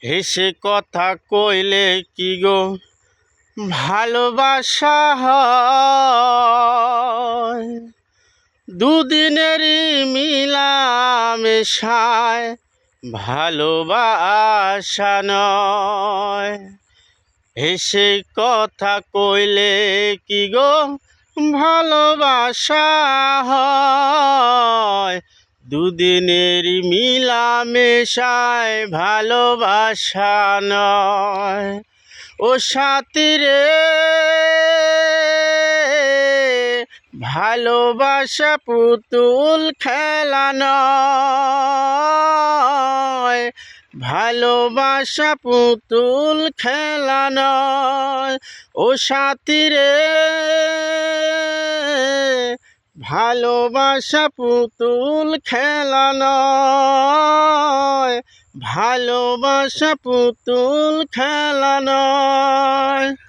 হেসে কথা কইলে কি গো ভালোবাসা হয়। দুদিনেরই মিলামেশায় ভালোবাসা নয়। হেসে কথা কইলে কি গো ভালোবাসা হয়। দুদিনেরই মিলামেশায় ভালোবাসা নয়। ও সাথী রে ভালোবাসা পুতুল খেলা নয়। ভালোবাসা পুতুল খেলা নয়। ও সাথী রে ভালোবাসা পুতুল খেলা নয়। ভালোবাসা পুতুল খেলা নয়।